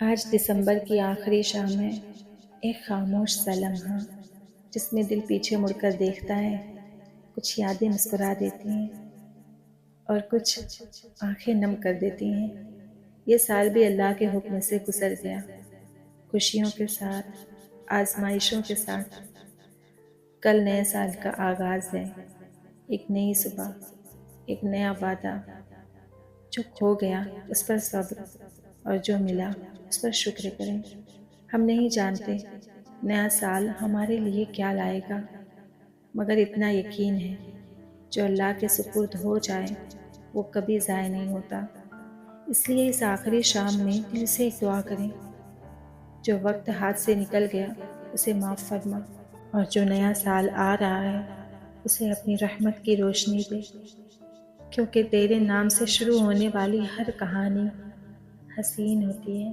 آج دسمبر کی آخری شام ہے، ایک خاموش سا لمحہ جس میں دل پیچھے مڑ کر دیکھتا ہے۔ کچھ یادیں مسکرا دیتی ہیں اور کچھ آنکھیں نم کر دیتی ہیں۔ یہ سال بھی اللہ کے حکم سے گزر گیا، خوشیوں کے ساتھ، آزمائشوں کے ساتھ۔ کل نئے سال کا آغاز ہے، ایک نئی صبح، ایک نیا وعدہ۔ جو کھو گیا اس پر صبر، اور جو ملا اس پر شکر کریں۔ ہم نہیں جانتے نیا سال ہمارے لیے کیا لائے گا، مگر اتنا یقین ہے جو اللہ کے سپرد ہو جائے وہ کبھی ضائع نہیں ہوتا۔ اس لیے اس آخری شام میں دل سے ایک دعا کریں: جو وقت ہاتھ سے نکل گیا اسے معاف فرما، اور جو نیا سال آ رہا ہے اسے اپنی رحمت کی روشنی دے، کیونکہ تیرے نام سے شروع ہونے والی ہر کہانی حسین ہوتی ہے۔